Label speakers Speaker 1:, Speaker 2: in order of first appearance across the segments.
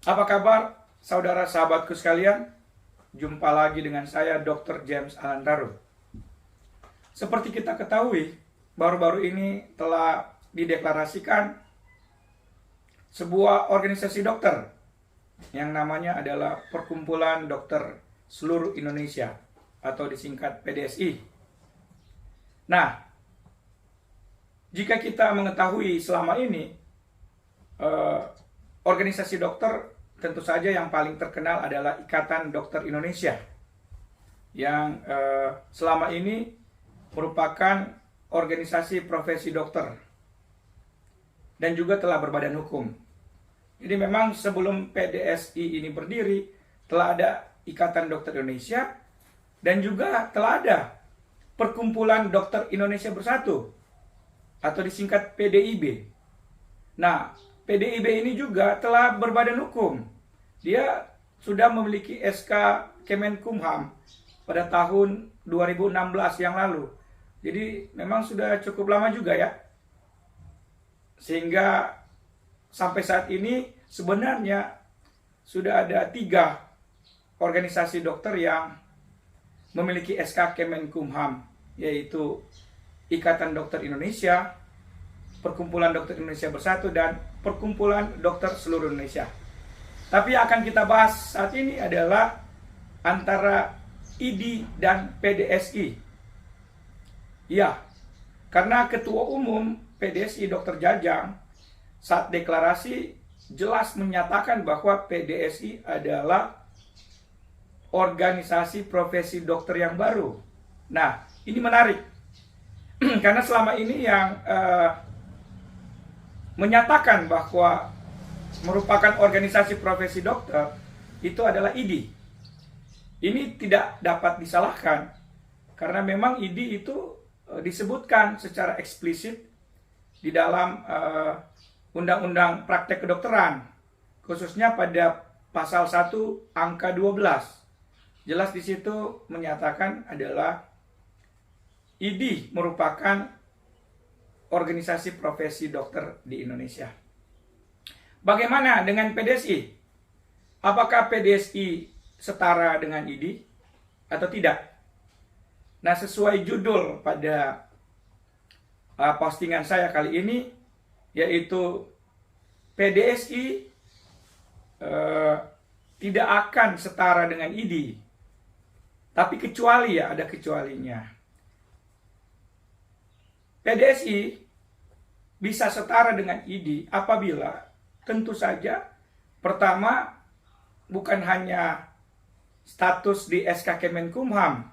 Speaker 1: Apa kabar saudara sahabatku sekalian? Jumpa lagi dengan saya Dr. James Alantaro. Seperti kita ketahui, baru-baru ini telah dideklarasikan sebuah organisasi dokter yang namanya adalah Perkumpulan Dokter Seluruh Indonesia atau disingkat PDSI. Nah, jika kita mengetahui selama ini organisasi dokter, tentu saja yang paling terkenal adalah Ikatan Dokter Indonesia yang selama ini merupakan organisasi profesi dokter dan juga telah berbadan hukum. Jadi memang sebelum PDSI ini berdiri telah ada Ikatan Dokter Indonesia dan juga telah ada Perkumpulan Dokter Indonesia Bersatu atau disingkat PDIB. Nah, PDIB ini juga telah berbadan hukum. Dia sudah memiliki SK Kemenkumham pada tahun 2016 yang lalu. Jadi memang sudah cukup lama juga ya. Sehingga sampai saat ini sebenarnya sudah ada 3 organisasi dokter yang memiliki SK Kemenkumham, yaitu Ikatan Dokter Indonesia, Perkumpulan Dokter Indonesia Bersatu, dan Perkumpulan Dokter Seluruh Indonesia. Tapi yang akan kita bahas saat ini adalah antara IDI dan PDSI. Ya, karena Ketua Umum PDSI Dr. Jajang saat deklarasi jelas menyatakan bahwa PDSI adalah organisasi profesi dokter yang baru. Nah, ini menarik. Karena selama ini yang menyatakan bahwa merupakan organisasi profesi dokter itu adalah IDI. Ini tidak dapat disalahkan karena memang IDI itu disebutkan secara eksplisit di dalam Undang-Undang Praktek Kedokteran, khususnya pada pasal 1 angka 12. Jelas di situ menyatakan adalah IDI merupakan organisasi profesi dokter di Indonesia. Bagaimana dengan PDSI? Apakah PDSI setara dengan IDI atau tidak? Nah, sesuai judul pada postingan saya kali ini, yaitu PDSI tidak akan setara dengan IDI. Tapi kecuali, ya ada kecualinya. PDSI bisa setara dengan IDI apabila tentu saja pertama bukan hanya status di SK Kemenkumham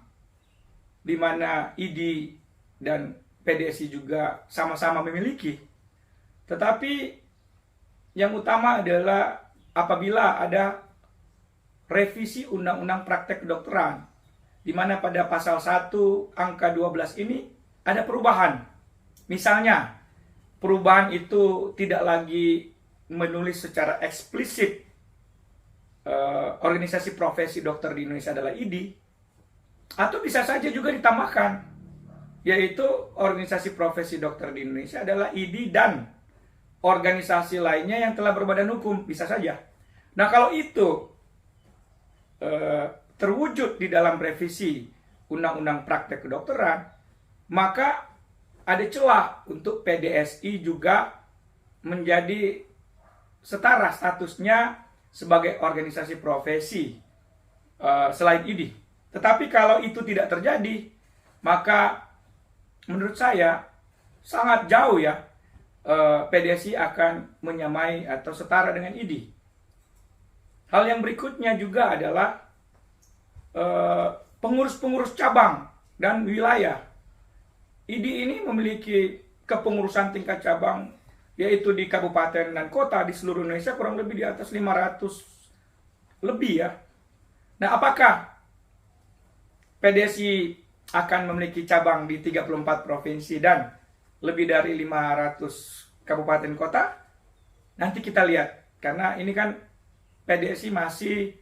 Speaker 1: di mana IDI dan PDSI juga sama-sama memiliki, tetapi yang utama adalah apabila ada revisi Undang-Undang Praktek Kedokteran di mana pada pasal 1 angka 12 ini ada perubahan. Misalnya, perubahan itu tidak lagi menulis secara eksplisit organisasi profesi dokter di Indonesia adalah IDI, atau bisa saja juga ditambahkan, yaitu organisasi profesi dokter di Indonesia adalah IDI dan organisasi lainnya yang telah berbadan hukum, bisa saja. Nah, kalau itu terwujud di dalam revisi Undang-Undang Praktek Kedokteran, maka ada celah untuk PDSI juga menjadi setara statusnya sebagai organisasi profesi selain IDI. Tetapi kalau itu tidak terjadi, maka menurut saya sangat jauh ya PDSI akan menyamai atau setara dengan IDI. Hal yang berikutnya juga adalah pengurus-pengurus cabang dan wilayah. IDI ini memiliki kepengurusan tingkat cabang, yaitu di kabupaten dan kota di seluruh Indonesia kurang lebih di atas 500 lebih ya. Nah, apakah PDSI akan memiliki cabang di 34 provinsi dan lebih dari 500 kabupaten kota? Nanti kita lihat, karena ini kan PDSI masih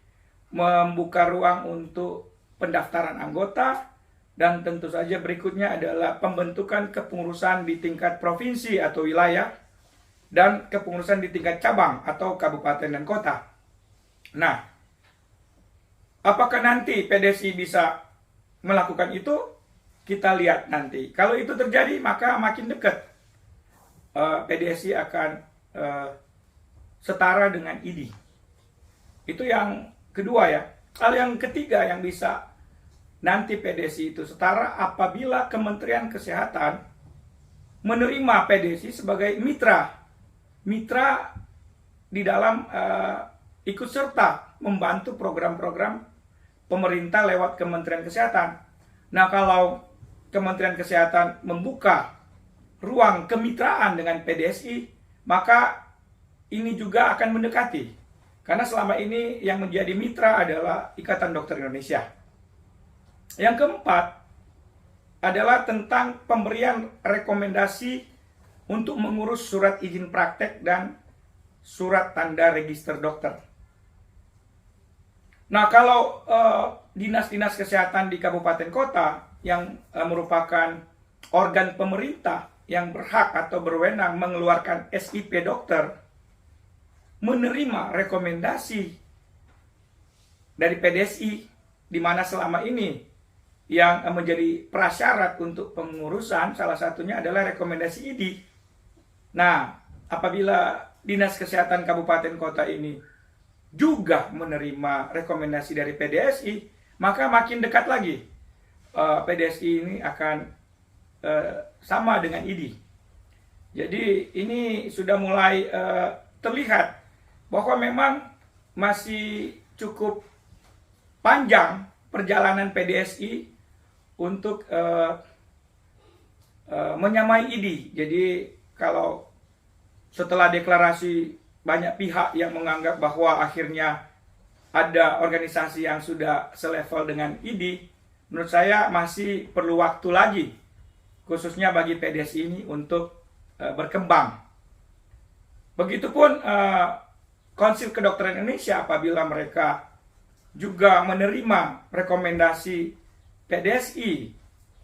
Speaker 1: membuka ruang untuk pendaftaran anggota, dan tentu saja berikutnya adalah pembentukan kepengurusan di tingkat provinsi atau wilayah dan kepengurusan di tingkat cabang atau kabupaten dan kota. Nah, apakah nanti PDSI bisa melakukan itu? Kita lihat nanti. Kalau itu terjadi, maka makin dekat PDSI akan setara dengan ID. Itu yang kedua ya. Hal yang ketiga yang bisa nanti PDSI itu setara apabila Kementerian Kesehatan menerima PDSI sebagai mitra di dalam ikut serta membantu program-program pemerintah lewat Kementerian Kesehatan. Nah, kalau Kementerian Kesehatan membuka ruang kemitraan dengan PDSI, maka ini juga akan mendekati. Karena selama ini yang menjadi mitra adalah Ikatan Dokter Indonesia. Yang keempat adalah tentang pemberian rekomendasi untuk mengurus surat izin praktek dan surat tanda register dokter. Nah, kalau dinas-dinas kesehatan di kabupaten kota yang merupakan organ pemerintah yang berhak atau berwenang mengeluarkan SIP dokter, menerima rekomendasi dari PDSI, di mana selama ini yang menjadi prasyarat untuk pengurusan salah satunya adalah rekomendasi ID. Nah, apabila dinas kesehatan kabupaten kota ini juga menerima rekomendasi dari PDSI, maka makin dekat lagi PDSI ini akan sama dengan ID. Jadi ini sudah mulai terlihat bahwa memang masih cukup panjang perjalanan PDSI untuk menyamai ID. Jadi kalau setelah deklarasi banyak pihak yang menganggap bahwa akhirnya ada organisasi yang sudah selevel dengan ID, menurut saya masih perlu waktu lagi, khususnya bagi PDSI ini untuk berkembang. Begitupun Konsil Kedokteran Indonesia, apabila mereka juga menerima rekomendasi PDSI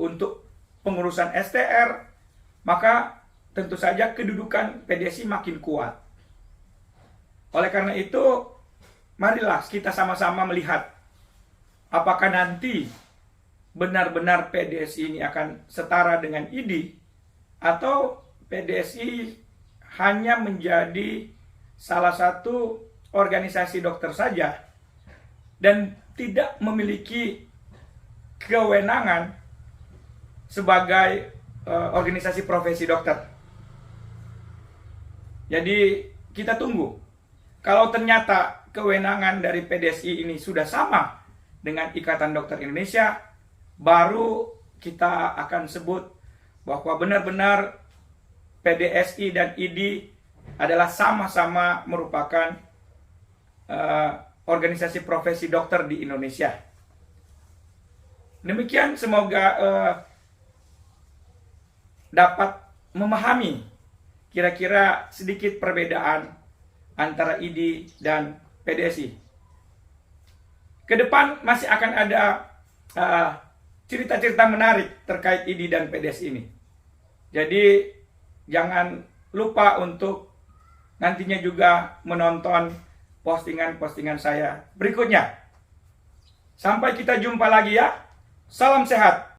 Speaker 1: untuk pengurusan STR, maka tentu saja kedudukan PDSI makin kuat. Oleh karena itu, marilah kita sama-sama melihat apakah nanti benar-benar PDSI ini akan setara dengan ID, atau PDSI hanya menjadi salah satu organisasi dokter saja dan tidak memiliki kewenangan sebagai organisasi profesi dokter. Jadi kita tunggu. Kalau ternyata kewenangan dari PDSI ini sudah sama dengan Ikatan Dokter Indonesia, baru kita akan sebut bahwa benar-benar PDSI dan ID adalah sama-sama merupakan organisasi profesi dokter di Indonesia. Demikian, semoga dapat memahami kira-kira sedikit perbedaan antara ID dan PDSI. Ke depan masih akan ada cerita-cerita menarik terkait ID dan PDSI ini. Jadi jangan lupa untuk nantinya juga menonton postingan-postingan saya berikutnya. Sampai kita jumpa lagi ya. Salam sehat.